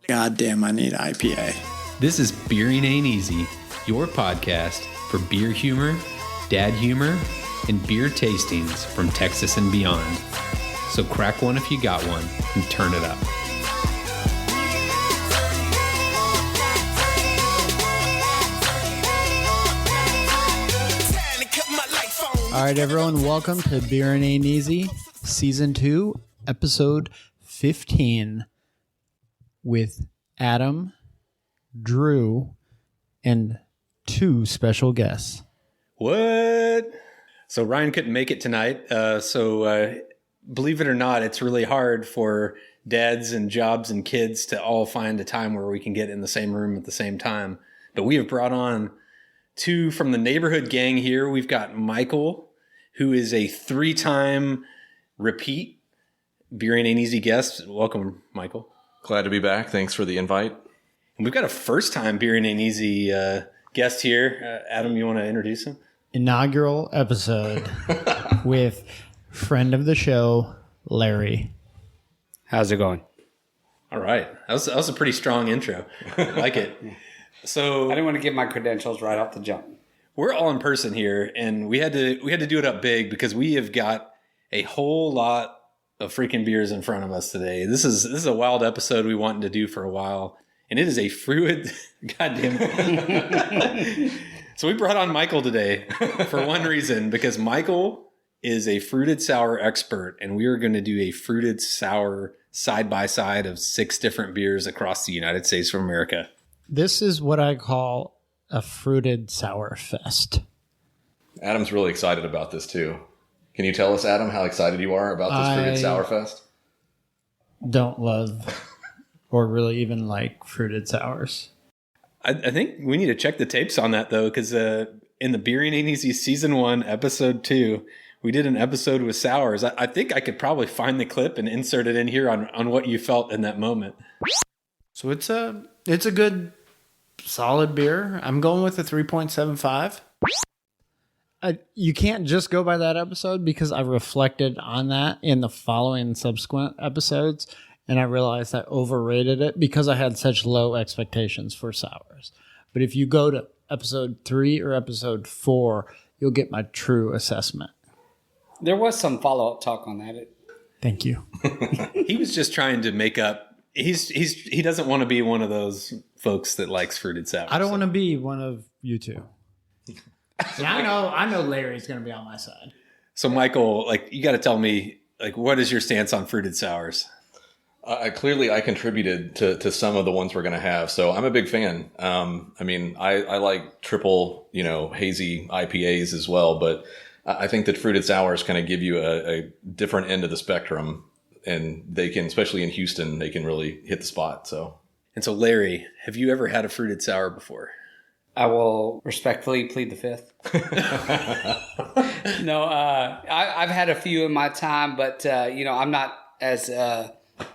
goddamn, I need IPA. This is Beering Ain't Easy, your podcast for beer humor, dad humor, and beer tastings from Texas and beyond. So crack one if you got one and turn it up. All right, everyone, welcome to Beering Ain't Easy, Season 2, Episode 15, with Adam, Drew, and 2 special guests. What? So Ryan couldn't make it tonight. Believe it or not, it's really hard for dads and jobs and kids to all find a time where we can get in the same room at the same time. But we have brought on 2 from the neighborhood gang here. We've got Michael, who is a 3-time repeat Beering Ain't Easy guest. Welcome, Michael. Glad to be back. Thanks for the invite. And we've got a first-time Beering Ain't Easy guest here. Adam, you want to introduce him? Inaugural episode with friend of the show, Larry. How's it going? All right. That was a pretty strong intro. I like it. So I didn't want to give my credentials right off the jump. We're all in person here, and we had to do it up big because we have got a whole lot of freaking beers in front of us today. This is a wild episode we wanted to do for a while, and it is a fruited goddamn. So we brought on Michael today for one reason, because Michael is a fruited sour expert, and we are going to do a fruited sour side by side of 6 different beers across the United States of America. This is what I call a fruited sour fest. Adam's really excited about this too. Can you tell us, Adam, how excited you are about this fruited sour fest? Don't love or really even like fruited sours. I think we need to check the tapes on that, though, because in the Beering Ain't Easy Season 1, Episode 2, we did an episode with sours. I think I could probably find the clip and insert it in here on what you felt in that moment. So it's a good, solid beer. I'm going with a 3.75. You can't just go by that episode, because I reflected on that in the following subsequent episodes, and I realized I overrated it because I had such low expectations for sours. But if you go to episode 3 or episode 4, you'll get my true assessment. There was some follow-up talk on that. Thank you. He was just trying to make up. He doesn't want to be one of those folks that likes fruited sours. I don't want to be one of you two. I know Larry's going to be on my side. So Michael, you got to tell me, what is your stance on fruited sours? Clearly, I contributed to some of the ones we're going to have, so I'm a big fan. I like triple, hazy IPAs as well, but I think that fruited sours kind of give you a different end of the spectrum, and they can, especially in Houston, they can really hit the spot. So Larry, have you ever had a fruited sour before? I will respectfully plead the fifth. No, I've had a few in my time, but I'm not as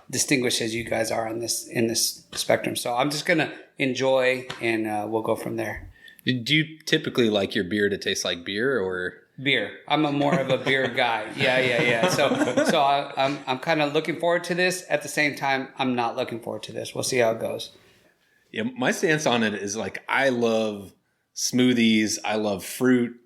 distinguished as you guys are in this spectrum. So I'm just gonna enjoy, and we'll go from there. Do you typically like your beer to taste like beer, or beer? I'm more of a beer guy. Yeah. So I'm kind of looking forward to this. At the same time, I'm not looking forward to this. We'll see how it goes. Yeah, my stance on it is I love smoothies, I love fruit,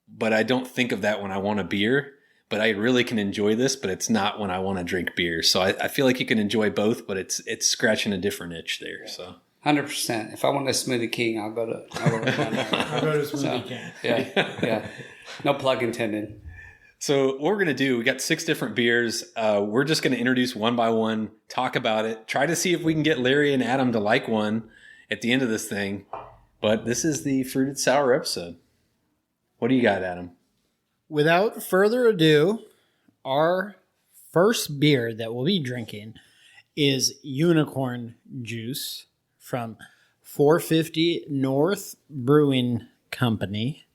but I don't think of that when I want a beer. But I really can enjoy this, but it's not when I want to drink beer. So I feel like you can enjoy both, but it's scratching a different itch there. So 100%. If I want a Smoothie King, I'll go to Smoothie King. Yeah. No plug intended. So what we're going to do, we got 6 different beers. We're just going to introduce one by one, talk about it, try to see if we can get Larry and Adam to like one at the end of this thing. But this is the fruited sour episode. What do you got, Adam? Without further ado, our first beer that we'll be drinking is Unicorn Juice from 450 North Brewing Company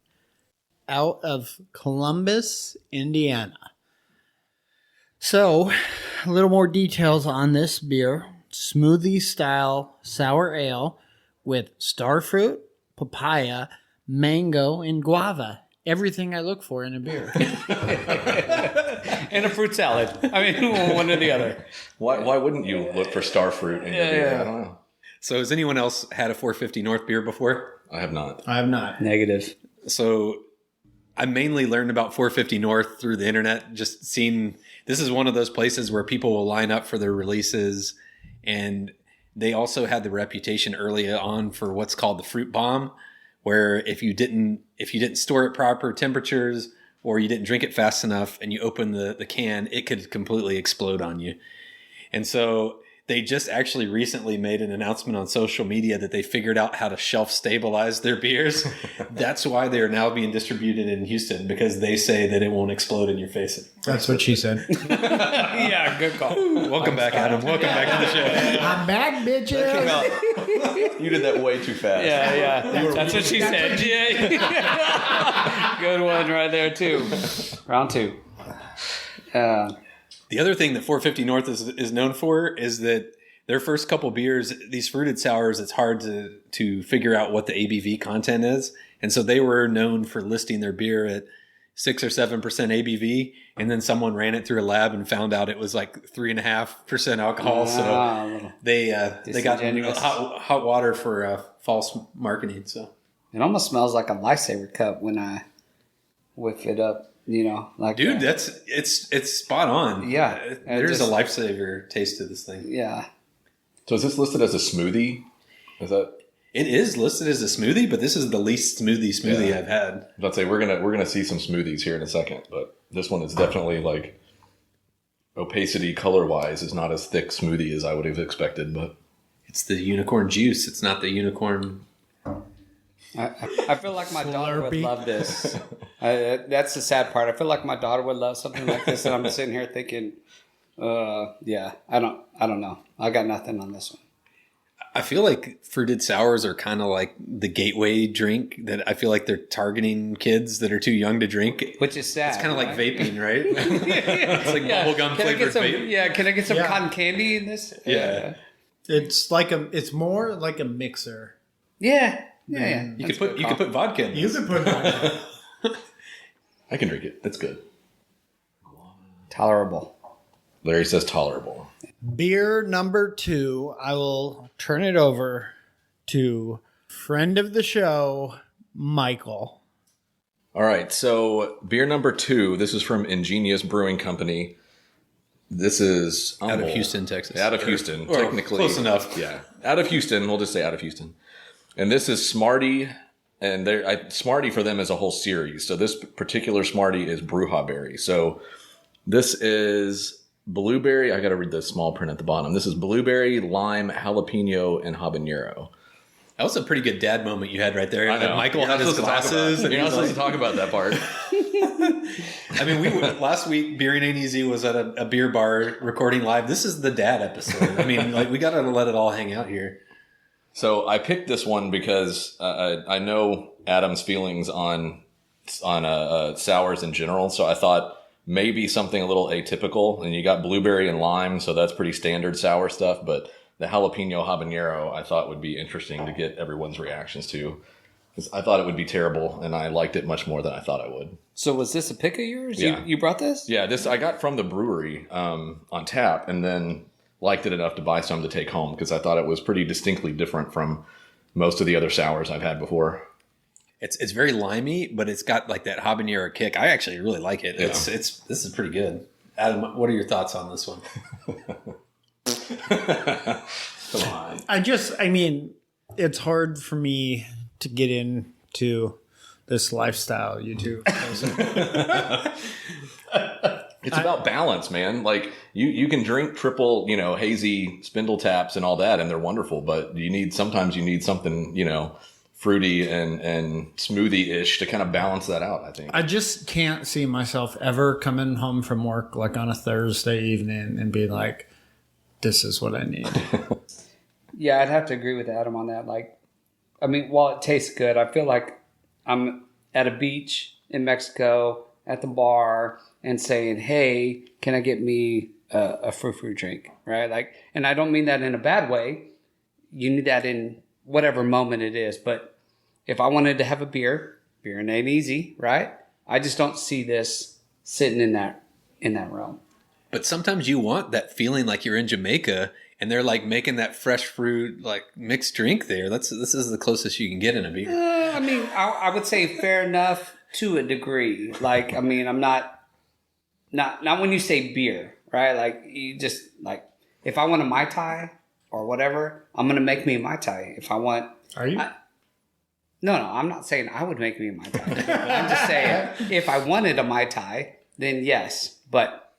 out of Columbus, Indiana. So, a little more details on this beer. Smoothie style sour ale with starfruit, papaya, mango, and guava. Everything I look for in a beer. and a fruit salad. I mean, one or the other. Why wouldn't you look for star fruit in your beer? I don't know. So has anyone else had a 450 North beer before? I have not. I have not. Negative. So I mainly learned about 450 North through the internet, just seeing this is one of those places where people will line up for their releases. And they also had the reputation early on for what's called the fruit bomb, where if you didn't store it proper temperatures or you didn't drink it fast enough and you open the can, it could completely explode on you. And so they just actually recently made an announcement on social media that they figured out how to shelf stabilize their beers. That's why they are now being distributed in Houston, because they say that it won't explode in your face. That's what she said. Yeah, good call. Welcome back, Adam. Welcome back to the show. I'm back, bitches. You did that way too fast. Yeah. That's what she said. Yeah. Good one right there, too. Round 2. The other thing that 450 North is known for is that their first couple beers, these fruited sours, it's hard to figure out what the ABV content is. And so they were known for listing their beer at 6 or 7% ABV. And then someone ran it through a lab and found out it was like 3.5% alcohol. So they got hot water for false marketing. So it almost smells like a Lifesaver cup when I whiff it up. You know, like dude, it's spot on. Yeah, there's a Lifesaver taste to this thing. Yeah. So is this listed as a smoothie? Is that? It is listed as a smoothie, but this is the least smoothie I've had. I'd say we're gonna see some smoothies here in a second, but this one is definitely like opacity color wise is not as thick smoothie as I would have expected, but it's the unicorn juice. It's not the unicorn. I feel like my daughter would love this. That's the sad part. I feel like my daughter would love something like this, and I'm sitting here thinking, yeah, I don't know. I got nothing on this one. I feel like fruited sours are kind of like the gateway drink that I feel like they're targeting kids that are too young to drink. Which is sad. It's kind of like vaping, right? It's like bubblegum flavored vape. Yeah, can I get some cotton candy in this? Yeah. It's more like a mixer. Yeah. You could put vodka in this. You could put vodka. I can drink it. That's good. Tolerable. Larry says tolerable. Beer number 2, I will turn it over to friend of the show, Michael. All right, so beer number 2, this is from Ingenious Brewing Company. This is out of Houston, Texas. Out of Houston, technically. Close enough. Yeah, out of Houston. We'll just say out of Houston. And this is Smarty, and Smarty for them is a whole series. So this particular Smarty is Bruja berry. So this is blueberry. I got to read the small print at the bottom. This is blueberry, lime, jalapeno, and habanero. That was a pretty good dad moment you had right there. I know. Michael had his glasses. You're not supposed to talk about that part. I mean, last week, Beering Ain't Easy was at a beer bar recording live. This is the dad episode. I mean, like we got to let it all hang out here. So I picked this one because I know Adam's feelings on sours in general. So I thought maybe something a little atypical. And you got blueberry and lime, so that's pretty standard sour stuff. But the jalapeno habanero I thought would be interesting to get everyone's reactions to. Because I thought it would be terrible, and I liked it much more than I thought I would. So was this a pick of yours? Yeah. You brought this? Yeah, this I got from the brewery on tap, and then liked it enough to buy some to take home because I thought it was pretty distinctly different from most of the other sours I've had before. It's very limey, but it's got like that habanero kick. I actually really like it. Yeah. This is pretty good. Adam, what are your thoughts on this one? Come on. I mean, it's hard for me to get into this lifestyle you two. It's about balance, man. Like you can drink triple, hazy spindle taps and all that, and they're wonderful. But sometimes you need something, fruity and smoothie-ish to kind of balance that out, I think. I just can't see myself ever coming home from work like on a Thursday evening and be like, this is what I need. Yeah, I'd have to agree with Adam on that. Like, I mean, while it tastes good, I feel like I'm at a beach in Mexico at the bar and saying, hey, can I get me a frou-frou drink, right? Like, and I don't mean that in a bad way. You need that in whatever moment it is. But if I wanted to have a beer ain't easy, right? I just don't see this sitting in that in that realm. But sometimes you want that feeling like you're in Jamaica and they're like making that fresh fruit, like mixed drink there. This is the closest you can get in a beer. I mean, I would say fair enough to a degree. Like, I mean, I'm not when you say beer, right? Like, you just, like, if I want a Mai Tai or whatever, I'm going to make me a Mai Tai. If I want... Are you? No, I'm not saying I would make me a Mai Tai. I'm just saying, if I wanted a Mai Tai, then yes. But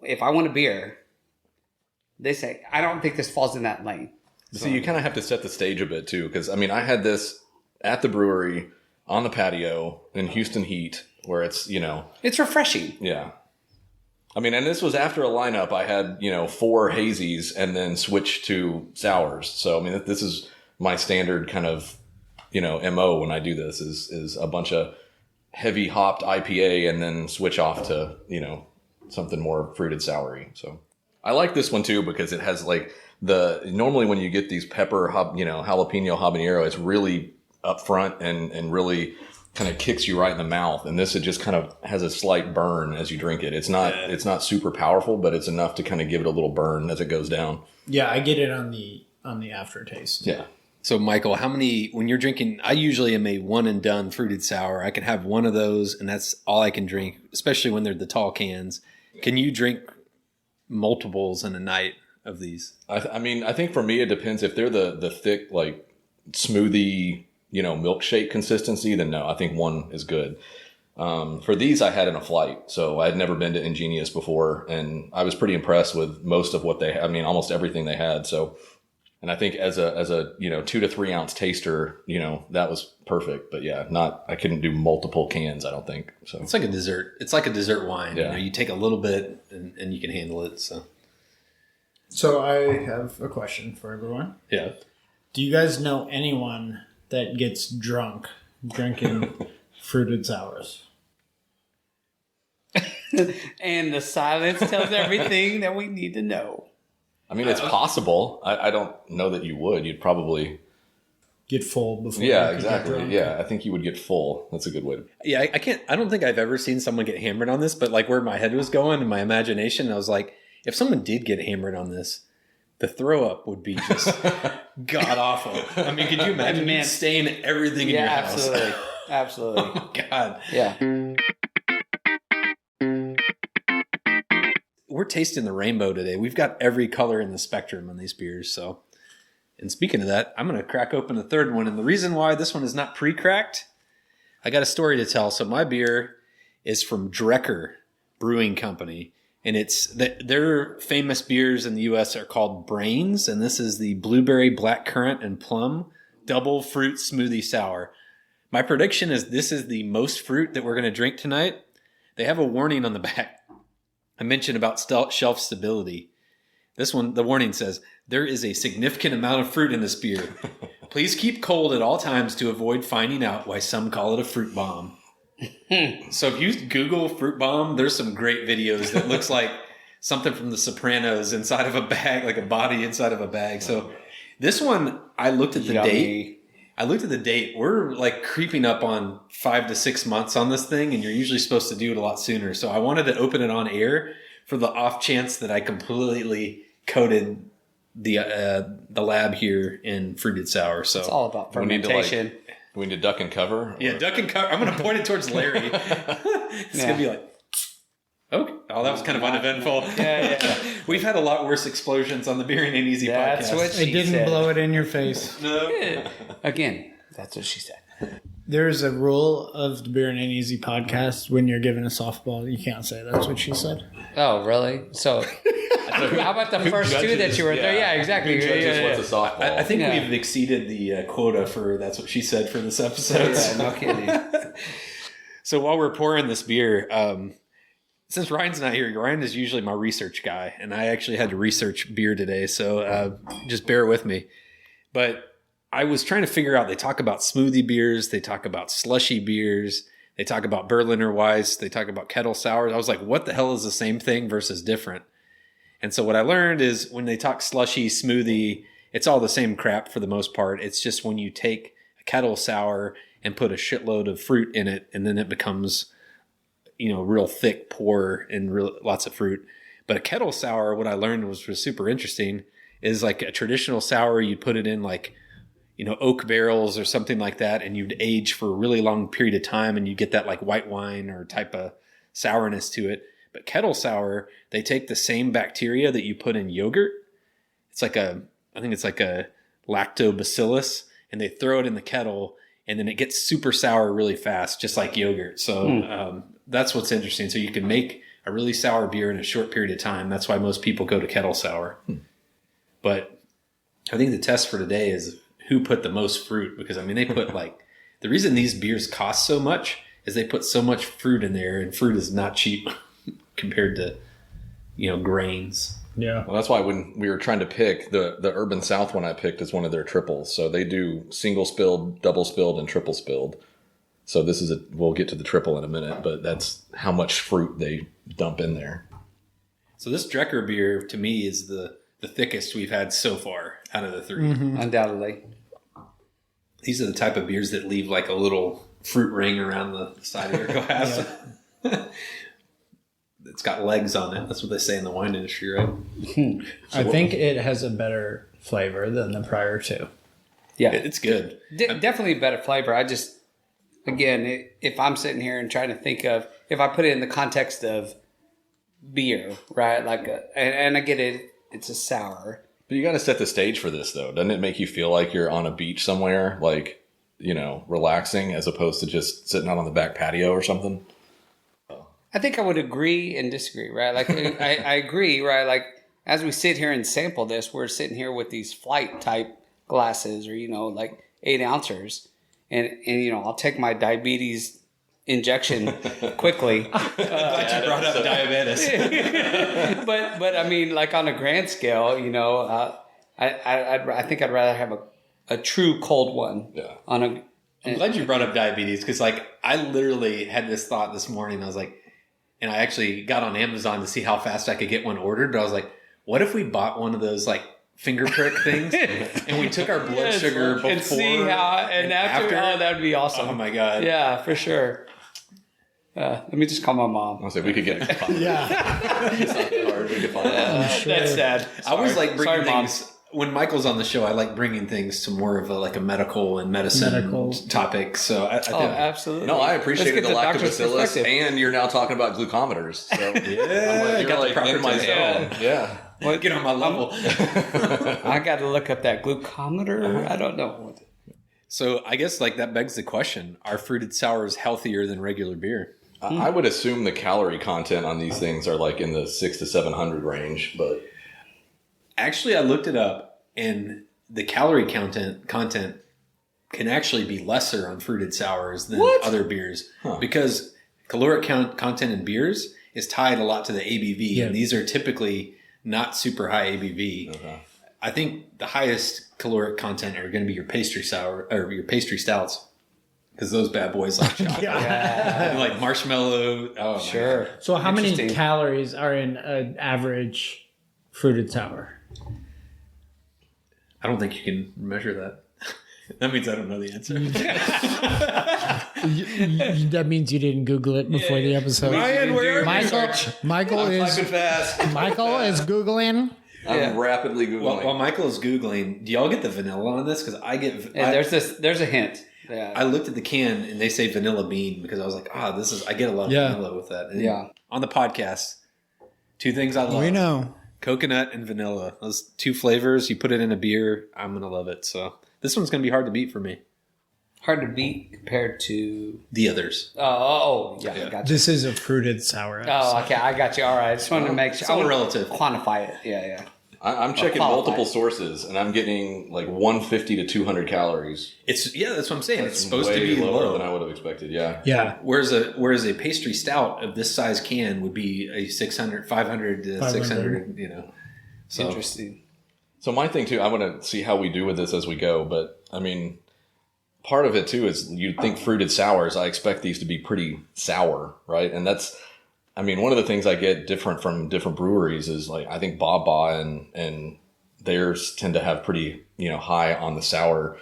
if I want a beer, they say, I don't think this falls in that lane. So you kind of have to set the stage a bit too, because I mean, I had this at the brewery on the patio in Houston heat, where it's it's refreshing. Yeah. I mean, and this was after a lineup. I had 4 hazies and then switched to sours. So I mean, this is my standard kind of MO when I do this is a bunch of heavy hopped IPA and then switch off to something more fruited soury. So I like this one too because it has like normally when you get these pepper jalapeno habanero, it's really upfront and really kind of kicks you right in the mouth. And this, it just kind of has a slight burn as you drink it. It's not super powerful, but it's enough to kind of give it a little burn as it goes down. Yeah, I get it on the aftertaste. Yeah. So Michael, when you're drinking, I usually am a one and done fruited sour. I can have one of those and that's all I can drink, especially when they're the tall cans. Can you drink multiples in a night of these? I mean, I think for me, it depends. If they're the thick, like smoothie, milkshake consistency, then no, I think one is good. For these, I had in a flight. So I had never been to Ingenious before. And I was pretty impressed with most of what almost everything they had. So, and I think as a 2 to 3 ounce taster, that was perfect. But yeah, I couldn't do multiple cans, I don't think. So it's like a dessert. It's like a dessert wine. Yeah. You take a little bit and you can handle it. So I have a question for everyone. Yeah. Do you guys know anyone that gets drunk drinking fruited sours? And the silence tells everything that we need to know. I mean, it's possible. I don't know that you would. You'd probably Get full before. Yeah, you can get exactly. drunk? Yeah, I think you would get full. That's a good way. Yeah, I don't think I've ever seen someone get hammered on this, but like where my head was going in my imagination, I was like, if someone did get hammered on this, the throw up would be just god awful. I mean, could you imagine Man. it stain everything in your house? Absolutely. Absolutely. Oh, God. Yeah. We're tasting the rainbow today. We've got every color in the spectrum on these beers. So, and speaking of that, I'm going to crack open the third one. And the reason why this one is not pre-cracked, I got a story to tell. So my beer is from Drekker Brewing Company. And it's their famous beers in the U.S. are called Brains. And this is the blueberry, black currant, and plum double fruit smoothie sour. My prediction is this is the most fruit that we're going to drink tonight. They have a warning on the back. I mentioned about shelf stability. This one, the warning says, there is a significant amount of fruit in this beer. Please keep cold at all times to avoid finding out why some call it a fruit bomb. So if you Google fruit bomb, there's some great videos that looks like something from The Sopranos inside of a bag, like a body inside of a bag. So this one, I looked at the date. We're like creeping up on 5 to 6 months on this thing, and you're usually supposed to do it a lot sooner. So I wanted to open it on air for the off chance that I completely coated the lab here in fruited sour. So It's all about fermentation. We need to duck and cover? yeah, duck and cover. I'm going to point it towards Larry. It's going to be like, okay. Oh, that was kind of uneventful. Yeah. We've had a lot worse explosions on the Beer Ain't Easy That's podcast. what she It didn't said. blow it in your face. No. Again, that's what she said. There's a rule of the Beer and Ain't Easy podcast. When you're given a softball, you can't say that's what she said. Oh, really? So, how about the first two that you were there? Yeah, exactly. Who judges Yeah. what's a softball? I think Yeah. we've exceeded the quota for that's what she said for this episode. Yeah, no kidding. So while we're pouring this beer, since Ryan's not here, Ryan is usually my research guy, and I actually had to research beer today, so just bear with me. But I was trying to figure out, they talk about smoothie beers, they talk about slushy beers, they talk about Berliner Weiss, they talk about kettle sours. I was like, what the hell is the same thing versus different? And so what I learned is when they talk slushy, smoothie, it's all the same crap for the most part. It's just when you take a kettle sour and put a shitload of fruit in it, and then it becomes, real thick pour and lots of fruit. But a kettle sour, what I learned was super interesting, is like a traditional sour, you'd put it in like, oak barrels or something like that, and you'd age for a really long period of time, and you get that like white wine or type of sourness to it. But kettle sour, they take the same bacteria that you put in yogurt. I think it's like a lactobacillus, and they throw it in the kettle, and then it gets super sour really fast, just like yogurt. So that's what's interesting. So you can make a really sour beer in a short period of time. That's why most people go to kettle sour. But I think the test for today is who put the most fruit, because they put the reason these beers cost so much is they put so much fruit in there, and fruit is not cheap compared to, grains. Yeah. Well, that's why when we were trying to pick the Urban South one I picked is one of their triples. So they do single spilled, double spilled, and triple spilled. So this is we'll get to the triple in a minute, but that's how much fruit they dump in there. So this Drekker beer to me is the thickest we've had so far out of the three. Mm-hmm. Undoubtedly. These are the type of beers that leave like a little fruit ring around the side of your glass. It's got legs on it. That's what they say in the wine industry, right? I think it has a better flavor than the prior two. Yeah. It's good. Definitely a better flavor. I just, again, if I'm sitting here and trying to think of, if I put it in the context of beer, right? And I get it, it's a sour. But you got to set the stage for this, though. Doesn't it make you feel like you're on a beach somewhere, relaxing, as opposed to just sitting out on the back patio or something? I think I would agree and disagree, right? I agree, right? As we sit here and sample this, we're sitting here with these flight type glasses or, 8 ounces. And I'll take my diabetes injection quickly. Glad you brought up diabetes. but on a grand scale, I think I'd rather have a true cold one. Yeah. I'm glad you brought up diabetes, because I literally had this thought this morning. I was like, and I actually got on Amazon to see how fast I could get one ordered. But I was like, what if we bought one of those finger prick things and we took our blood sugar before and see how and after? Oh, that would be awesome. Oh my God. Yeah, for sure. Let me just call my mom. I'll say we could get it. Yeah. It's not that hard. We could find it. That's sad. I always like bringing Sorry, things. When Michael's on the show, I like bringing things to more of a medical and medicine topic. So I think, absolutely. No, I appreciated the doctor's lactobacillus, perspective. and you're now talking about glucometers. So yeah, you're got the proper in my zone. zone. Yeah. Well, get on my level. I got to look up that glucometer. I don't know. So I guess that begs the question: are fruited sours healthier than regular beer? I would assume the calorie content on these things are in the 600 to 700 range, but actually, I looked it up, and the calorie content can actually be lesser on fruited sours than other beers because caloric content in beers is tied a lot to the ABV, and these are typically not super high ABV. Okay. I think the highest caloric content are going to be your pastry sour or your pastry stouts, because those bad boys like chocolate. And like marshmallow. Oh, Sure. So how many calories are in an average fruited sour? I don't think you can measure that. That means I don't know the answer. That means you didn't Google it before the episode. Ryan, where are Michael is fast. Michael is Googling. I'm rapidly Googling. While Michael is Googling, do y'all get the vanilla on this? Because I get... And there's a hint. Yeah. I looked at the can and they say vanilla bean, because I was like, I get a lot of vanilla with that. And on the podcast, 2 things I love. We know. Coconut and vanilla. Those 2 flavors, you put it in a beer, I'm going to love it. So this one's going to be hard to beat for me. Hard to beat compared to the others. Yeah. Gotcha. This is a fruited sour episode. Oh, okay. I got you. All right. I just wanted to make sure. It's all relative. Quantify it. Yeah. I'm checking multiple sources, and I'm getting 150 to 200 calories. That's what I'm saying. It's supposed way to be lower low than I would have expected. Yeah. Yeah. Whereas a pastry stout of this size can would be a 500 to 600. So interesting. So my thing too, I want to see how we do with this as we go. But I mean, part of it too is you'd think fruited sours. I expect these to be pretty sour, right? And that's, one of the things I get different from different breweries is I think Baba and theirs tend to have pretty high on the sour.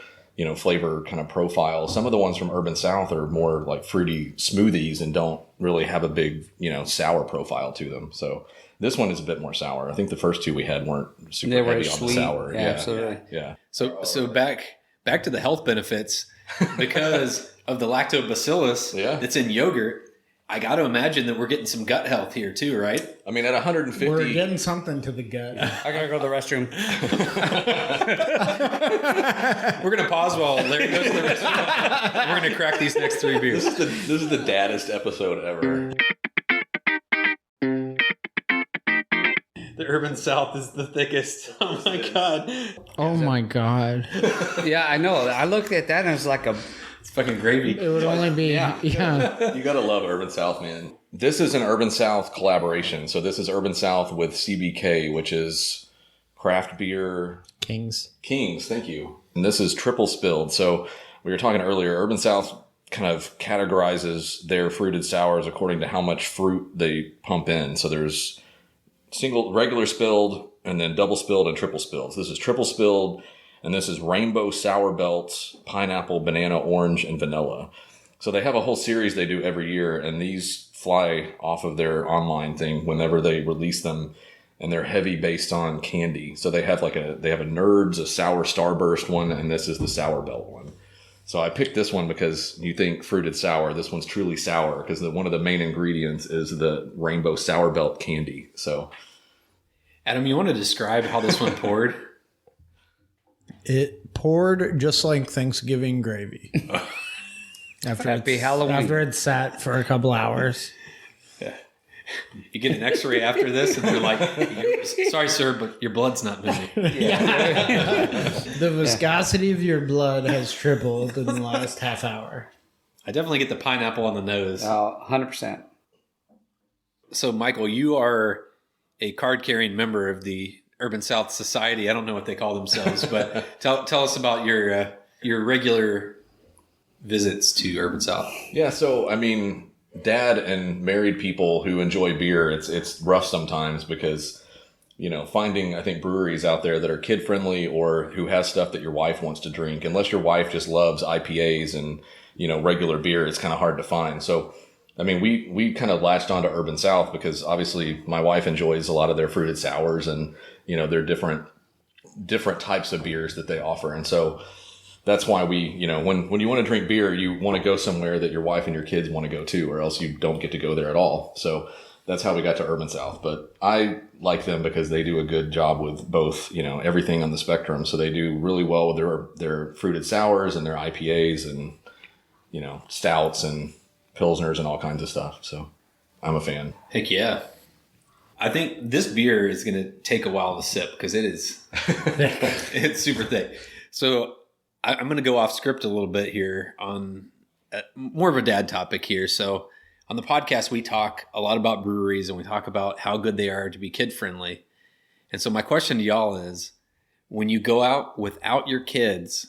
flavor kind of profile. Some of the ones from Urban South are more like fruity smoothies and don't really have a big, sour profile to them. So this one is a bit more sour. I think the first two we had weren't super heavy on the sour. Yeah, absolutely. Yeah. So back to the health benefits, because of the lactobacillus that's in yogurt. I got to imagine that we're getting some gut health here too, right? I mean, at 150, We're getting something to the gut. I gotta go to the restroom. We're gonna pause while Larry goes to the restroom. We're gonna crack these next 3 beers. this is the daddest episode ever. The Urban South is the thickest. Oh my god. Oh my god. Yeah, I know. I looked at that and it was like It's fucking gravy. It would only be yeah. You gotta love Urban South, man. This is an Urban South collaboration. So this is Urban South with CBK, which is craft beer Kings. Thank you. And this is triple spilled. So we were talking earlier, Urban South kind of categorizes their fruited sours according to how much fruit they pump in. So there's regular spilled, and then double spilled and triple spilled. So this is triple spilled, and this is rainbow sour belts, pineapple, banana, orange, and vanilla. So they have a whole series they do every year, and these fly off of their online thing whenever they release them, and they're heavy based on candy. So they have a Nerds, a sour starburst one, and this is the sour belt one. So I picked this one because you think fruited sour. This one's truly sour because one of the main ingredients is the rainbow sour belt candy. So, Adam, you want to describe how this one poured? It poured just like Thanksgiving gravy. Happy Halloween. After it sat for a couple hours. You get an x-ray after this and they're like, sorry, sir, but your blood's not moving. The viscosity of your blood has tripled in the last half hour. I definitely get the pineapple on the nose. 100%. So, Michael, you are a card-carrying member of the Urban South Society. I don't know what they call themselves, but tell us about your regular visits to Urban South. yeah, so, I mean, dad and married people who enjoy beer, it's rough sometimes because, finding, I think, breweries out there that are kid-friendly or who has stuff that your wife wants to drink, unless your wife just loves IPAs and, regular beer, it's kind of hard to find. So, I mean, we kind of latched onto Urban South because obviously my wife enjoys a lot of their fruited sours and, their different types of beers that they offer. And so that's why we, when you want to drink beer, you want to go somewhere that your wife and your kids want to go to, or else you don't get to go there at all. So that's how we got to Urban South. But I like them because they do a good job with both, everything on the spectrum. So they do really well with their fruited sours and their IPAs and, stouts and pilsners and all kinds of stuff. So I'm a fan. Heck yeah. I think this beer is going to take a while to sip because it is it's super thick. So I'm going to go off script a little bit here on more of a dad topic here. So on the podcast, we talk a lot about breweries and we talk about how good they are to be kid friendly. And so my question to y'all is, when you go out without your kids,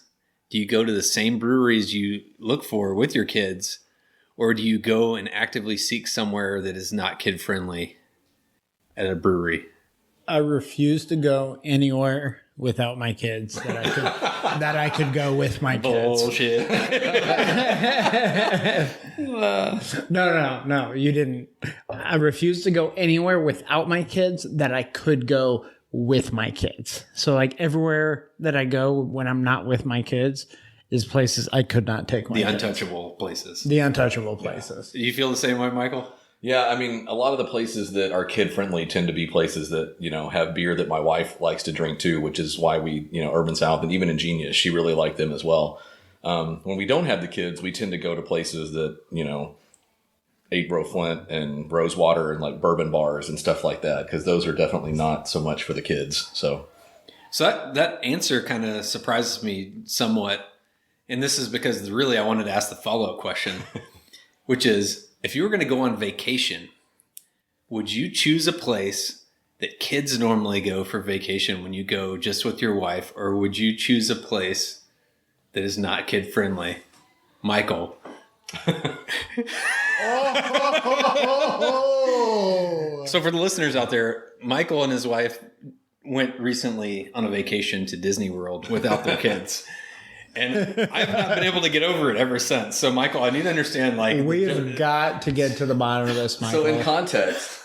do you go to the same breweries you look for with your kids, or do you go and actively seek somewhere that is not kid friendly at a brewery? I refuse to go anywhere without my kids that I could go with my kids. Bullshit. No, you didn't. I refuse to go anywhere without my kids that I could go with my kids. So like everywhere that I go when I'm not with my kids is places I could not take my The kids. untouchable places. The untouchable places. Do you feel the same way, Michael? Yeah, I mean, a lot of the places that are kid-friendly tend to be places that, have beer that my wife likes to drink too, which is why we, Urban South and even Ingenious, she really liked them as well. When we don't have the kids, we tend to go to places that, 8 Bro Flint and Rosewater and like bourbon bars and stuff like that, because those are definitely not so much for the kids. So that answer kind of surprises me somewhat. And this is because really I wanted to ask the follow-up question, which is, if you were going to go on vacation, would you choose a place that kids normally go for vacation when you go just with your wife, or would you choose a place that is not kid friendly? Michael. So for the listeners out there, Michael and his wife went recently on a vacation to Disney World without their kids. And I've not been able to get over it ever since. So, Michael, I need to understand, like... We have got to get to the bottom of this, Michael. So in context,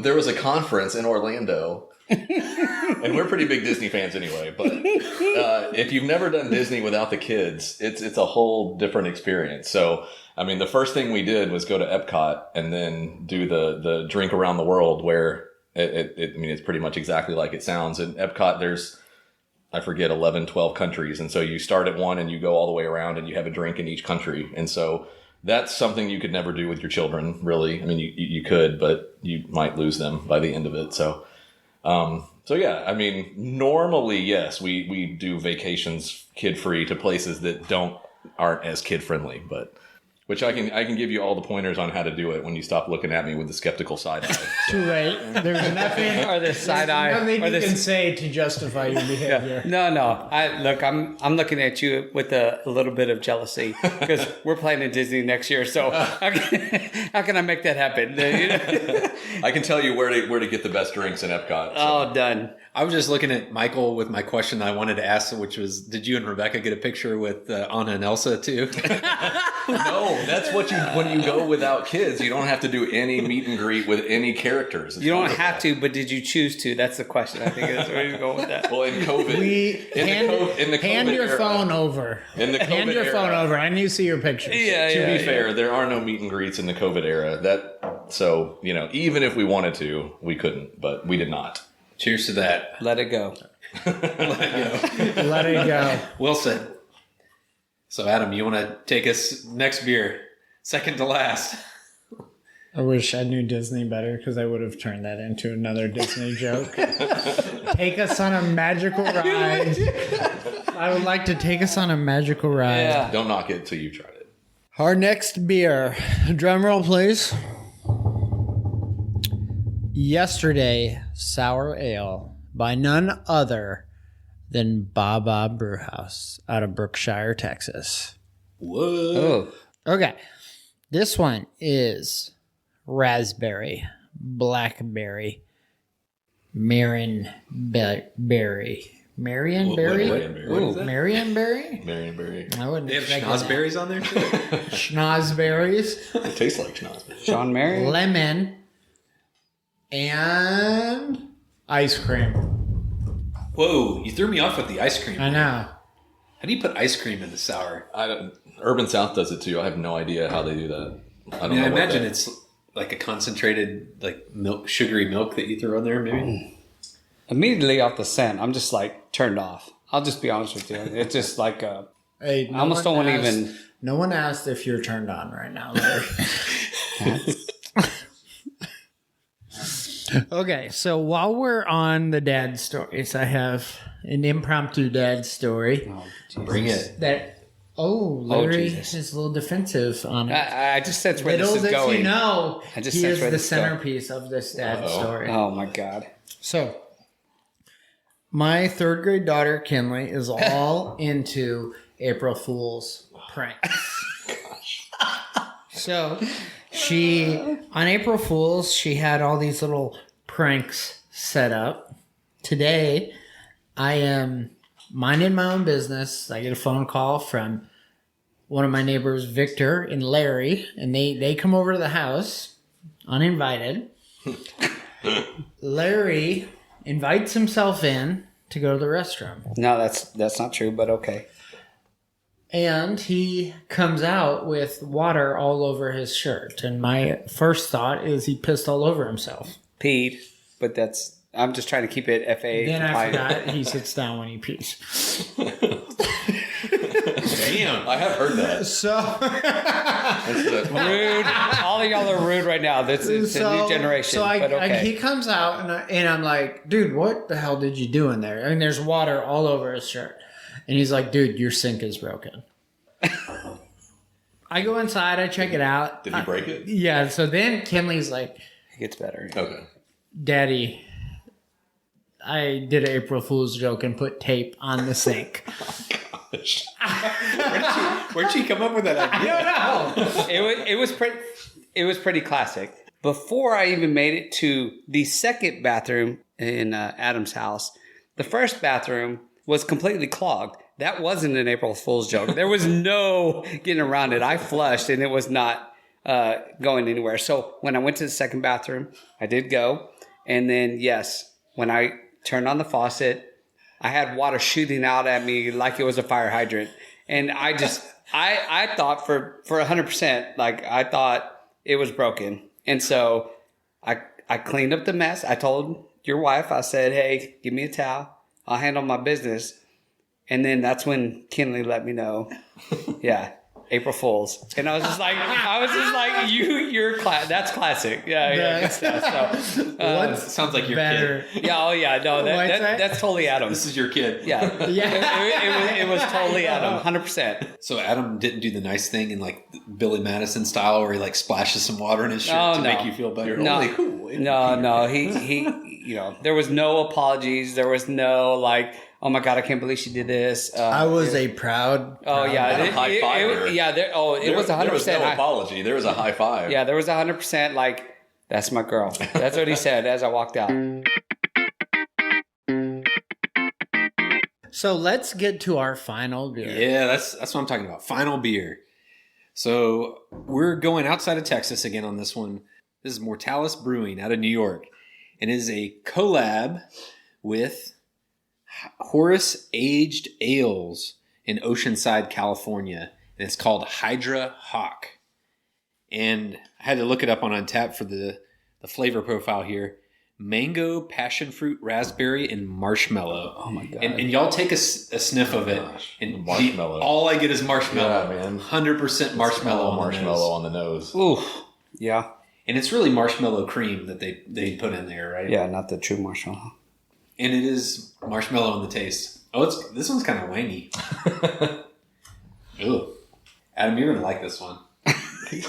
there was a conference in Orlando, and we're pretty big Disney fans anyway, but if you've never done Disney without the kids, it's a whole different experience. So, I mean, the first thing we did was go to Epcot and then do the drink around the world where it's pretty much exactly like it sounds. In Epcot, there's, I forget, 11, 12 countries. And so you start at one and you go all the way around and you have a drink in each country. And so that's something you could never do with your children, really. I mean, you could, but you might lose them by the end of it. So yeah, I mean, normally, yes, we do vacations kid-free to places that aren't as kid-friendly, but... Which I can give you all the pointers on how to do it when you stop looking at me with the skeptical side eye. Too late. There's nothing. Or the side eye. Nothing or you can say to justify your behavior. No. I'm looking at you with a little bit of jealousy because we're playing in Disney next year. So how can I make that happen? I can tell you where to get the best drinks in Epcot. So. Oh, done. I was just looking at Michael with my question that I wanted to ask, which was, did you and Rebecca get a picture with Anna and Elsa too? No, that's when you go without kids, you don't have to do any meet and greet with any characters. It's you don't have to, but did you choose to? That's the question. I think that's where you're going with that. Well, in COVID, hand your phone over. In the COVID era, phone over. I need to see your pictures. To be fair, there are no meet and greets in the COVID era. So even if we wanted to, we couldn't, but we did not. Cheers to that. Let it go. Let it go. Well said. So, Adam, you want to take us next beer, second to last? I wish I knew Disney better because I would have turned that into another Disney joke. Take us on a magical ride. I would like to take us on a magical ride. Yeah. Don't knock it till you've tried it. Our next beer. Drum roll, please. Yesterday Sour Ale by none other than Brewhouse out of Brookshire, Texas. Whoa. Oh. Okay. This one is raspberry, blackberry, Marionberry. Marionberry? What is that? Marionberry? Marionberry. I wouldn't They have expect that. schnozberries on there too? Schnozberries, It tastes like schnozberry. Sean Mary? lemon, and ice cream. Whoa, you threw me off with the ice cream. I know. How do you put ice cream in the sour? Urban South does it too. I have no idea how they do that. I imagine it's like a concentrated, like sugary milk that you throw in there, maybe. Immediately off the scent, I'm just like turned off. I'll just be honest with you. It's just like a. Hey, I almost don't want to even. No one asked if you're turned on right now, Larry. Okay, so while we're on the dad stories, I have an impromptu dad story. Oh, Bring it. Larry Jesus. is a little defensive on it. I just sense where Little this is does going. you know, I just he sense is where the this is going. centerpiece of this dad story. Oh my God. So, my third grade daughter, Kinley, is all into April Fool's pranks. So, on April Fool's, she had all these little pranks set up. Today, I am minding my own business. I get a phone call from one of my neighbors, Victor and Larry, and they come over to the house, uninvited. Larry invites himself in to go to the restroom. No, that's not true, but okay. And he comes out with water all over his shirt. And my first thought is he pissed all over himself. Peed, but I'm just trying to keep it FA. Then I forgot he sits down when he pees. Damn. I have heard that. So, Rude. All of y'all are rude right now. It's a new generation. So but okay. he comes out and I'm like, dude, what the hell did you do in there? I mean, there's water all over his shirt. And he's like, dude, your sink is broken. I go inside, I check it out. Did he break it? Yeah, so then Kinley's like, It gets better. Okay. Daddy, I did an April Fool's joke and put tape on the sink. Where'd she come up with that idea? I don't know. It was pretty classic. Before I even made it to the second bathroom in Adam's house, the first bathroom, was completely clogged. That wasn't an April Fool's joke. There was no getting around it. I flushed and it was not going anywhere. So when I went to the second bathroom, I did go. And then, yes, when I turned on the faucet, I had water shooting out at me like it was a fire hydrant. And I just, I thought for 100%, like I thought it was broken. And so I cleaned up the mess. I told your wife, I said, hey, give me a towel. I'll handle my business. And then that's when Kinley let me know, yeah, April Fools. And I was just like, that's classic. Yeah, good stuff. So, sounds like your better. kid. Yeah, oh yeah, no, that's totally Adam. This is your kid. Yeah, it was totally Adam, 100%. So Adam didn't do the nice thing in like Billy Madison style where he like splashes some water in his shirt to make you feel better. No, he there was no apologies. There was no like, oh my God, I can't believe she did this. I was a proud. Oh yeah, high five. It was 100%. There was no apology. There was a high five. Yeah, there was 100%. Like, that's my girl. That's what he said as I walked out. So let's get to our final beer. Yeah, that's what I'm talking about. Final beer. So we're going outside of Texas again on this one. This is Mortalis Brewing out of New York. And it is a collab with Horace Aged Ales in Oceanside, California. And it's called Hydra Hawk. And I had to look it up on Untappd for the flavor profile here. Mango, passion fruit, raspberry, and marshmallow. Oh my God. And y'all take a sniff of it. And marshmallow. All I get is marshmallow. Yeah, man. 100% marshmallow on the nose. Ooh, yeah. And it's really marshmallow cream that they put in there, right? Yeah, not the true marshmallow. And it is marshmallow in the taste. Oh, this one's kind of wangy. Ooh. Adam, you're going to like this one. Take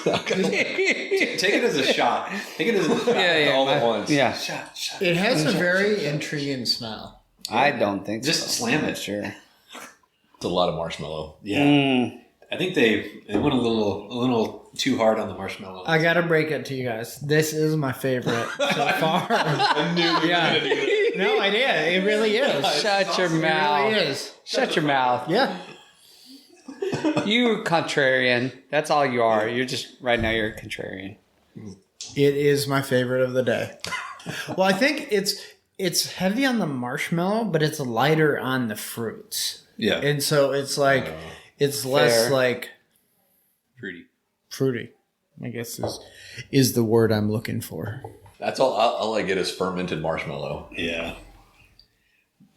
it as a shot. Take it as a shot. All at once. Yeah. Shot. It has a very intriguing smell. I don't think Just so. slam it. Sure. It's a lot of marshmallow. Yeah. I think they went a little too hard on the marshmallow. I gotta break it to you guys. This is my favorite so far. I knew we were going to do this. No, I did. It really is. Shut your It really mouth. is. Shut your mouth. Yeah. You contrarian. That's all you are. You're just, right now, you're a contrarian. It is my favorite of the day. Well, I think it's heavy on the marshmallow, but it's lighter on the fruits. Yeah. And so it's like it's less Fair. like fruity. I guess is the word I'm looking for. That's all I get is fermented marshmallow. Yeah.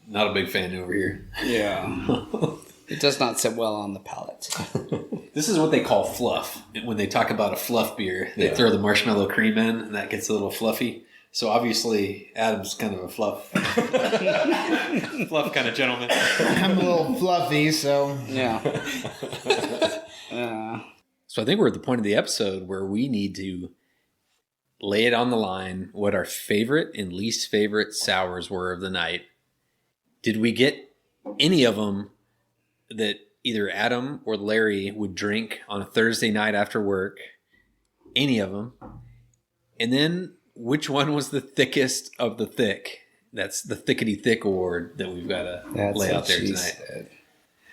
Not a big fan over here. Yeah. It does not sit well on the palate. This is what they call fluff. When they talk about a fluff beer, they throw the marshmallow cream in, and that gets a little fluffy. So obviously, Adam's kind of a fluff kind of gentleman. I'm a little fluffy, so Yeah. So I think we're at the point of the episode where we need to lay it on the line what our favorite and least favorite sours were of the night. Did we get any of them that either Adam or Larry would drink on a Thursday night after work? Any of them. And then which one was the thickest of the thick? That's the Thickety Thick award that we've got to lay out there tonight.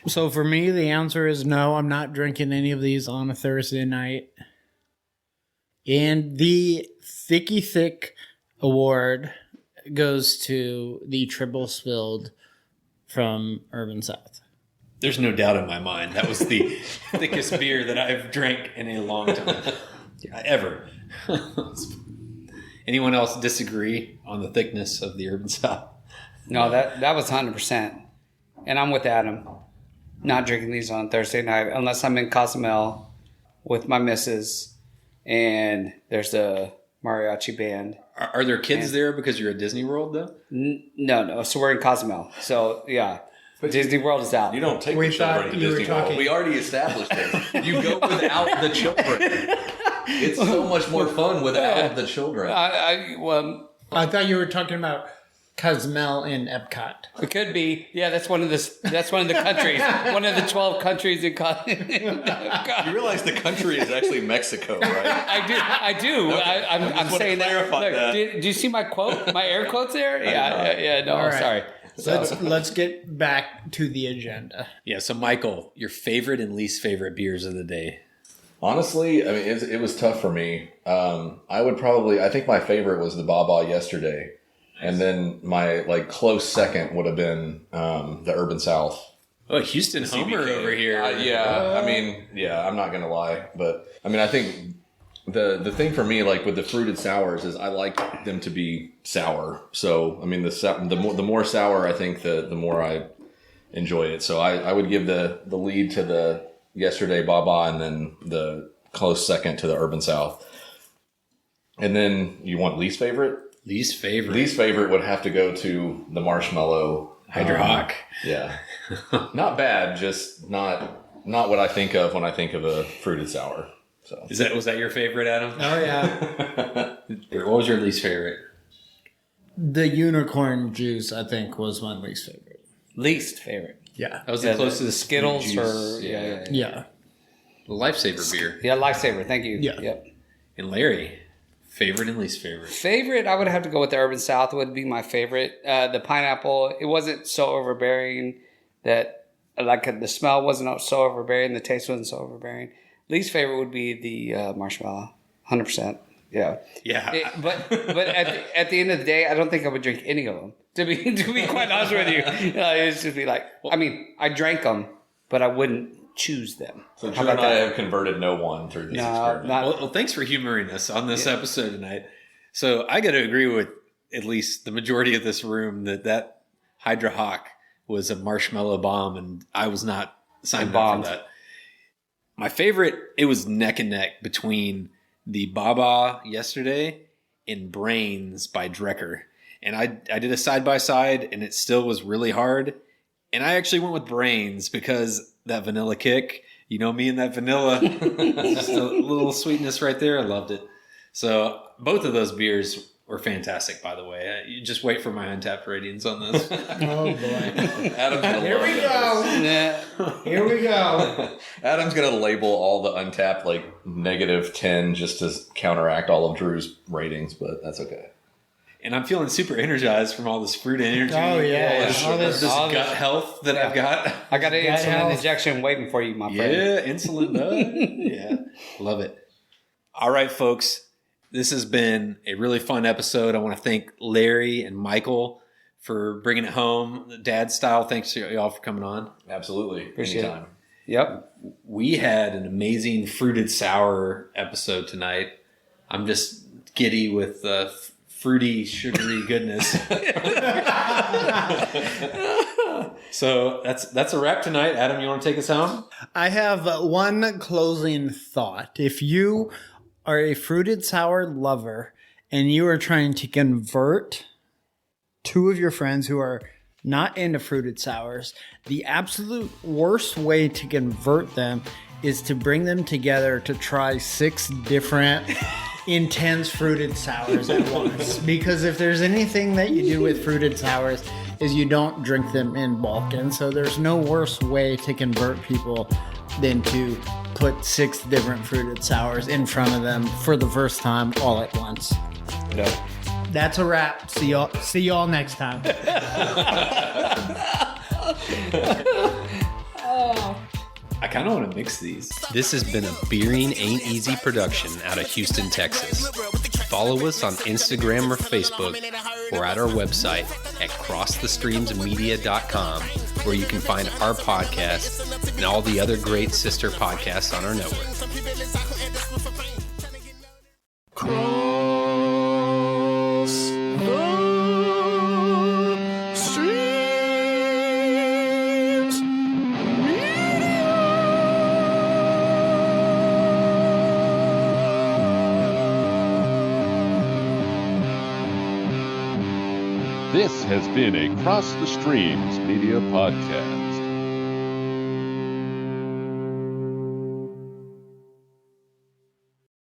So for me, the answer is no. I'm not drinking any of these on a Thursday night. And the Thicky Thick award goes to the Triple Spilled from Urban South. There's no doubt in my mind that was the thickest beer that I've drank in a long time. Ever. Anyone else disagree on the thickness of the Urban South? No, that was 100%. And I'm with Adam. Not drinking these on Thursday night unless I'm in Cozumel with my missus and there's a mariachi band. Are there kids there because you're at Disney World, though? No. So we're in Cozumel. So, yeah. Disney World is out. You don't take We the children thought to you were Disney World. talking- We already established this. You go without the children. It's so much more fun without the children. I thought you were talking about Cozumel and Epcot. It could be. Yeah, that's one of the countries. One of the 12 countries in You realize the country is actually Mexico, right? I do. I'm wanna saying that. clarify Look, that. do you see my quote? My air quotes there? Yeah. No, All right. sorry. Let's get back to the agenda. Yeah. So, Michael, your favorite and least favorite beers of the day. Honestly, I mean, it was tough for me. I think my favorite was the Braaaaaaaains yesterday. And then my close second would have been the Urban South. Oh, Houston Homer over here. I'm not going to lie. But, I mean, I think the thing for me, with the fruited sours, is I like them to be sour. So, I mean, the more sour, I think, the more I enjoy it. So I would give the lead to the yesterday Braaaaaaaains and then the close second to the Urban South. And then you want least favorite? Least favorite. Least favorite would have to go to the marshmallow Hydro Hawk. Yeah. Not bad, just not what I think of when I think of a fruited sour. So Was that your favorite, Adam? Oh yeah. What was your least favorite? The unicorn juice, I think, was my least favorite. Least favorite. Yeah. That was the closest to Skittles juice. or Yeah. The Lifesaver beer. Yeah, Lifesaver. Thank you. Yeah. Yep. And Larry, favorite and least favorite. Favorite, I would have to go with the Urban South. Would be my favorite. The pineapple, it wasn't so overbearing that the smell wasn't so overbearing. The taste wasn't so overbearing. Least favorite would be the marshmallow. 100%. Yeah. Yeah. But at the end of the day, I don't think I would drink any of them. To be quite honest with you, it's just be I drank them, but I wouldn't choose them. So Drew and I have converted no one through this experiment. Well, thanks for humoring us on this episode tonight. So I got to agree with at least the majority of this room that Hydro Hawk was a marshmallow bomb, and I was not signed up for that. My favorite, it was neck and neck between the Braaaaaaaains yesterday and Brains by Drekker. And I did a side-by-side, and it still was really hard. And I actually went with Brains because that vanilla kick, you know me and that vanilla, just a little sweetness right there. I loved it. So both of those beers were fantastic, by the way. You just wait for my Untapped ratings on this. Oh, boy. Adam's gonna Here we go. Yeah. Here we go. Adam's going to label all the Untapped -10 just to counteract all of Drew's ratings, but that's okay. And I'm feeling super energized from all this fruit energy. Oh, yeah. All this all gut this- health that I've got. I got an Gut insulin health. injection waiting for you, my friend. Yeah, insulin. Yeah, love it. All right, folks. This has been a really fun episode. I want to thank Larry and Michael for bringing it home, dad style. Thanks to y'all for coming on. Absolutely. Appreciate Anytime. Yep. We had an amazing fruited sour episode tonight. I'm just giddy with fruity, sugary goodness. So that's a wrap tonight. Adam, you want to take us home? I have one closing thought. If you are a fruited sour lover and you are trying to convert two of your friends who are not into fruited sours, the absolute worst way to convert them is to bring them together to try 6 different intense fruited sours at once. Because if there's anything that you do with fruited sours is you don't drink them in bulk. And so there's no worse way to convert people than to put 6 different fruited sours in front of them for the first time all at once. Yep. That's a wrap. See y'all next time. I kind of want to mix these. This has been a Beering Ain't Easy production out of Houston, Texas. Follow us on Instagram or Facebook or at our website at crossthestreamsmedia.com, where you can find our podcast and all the other great sister podcasts on our network. This has been a Cross the Streams Media Podcast.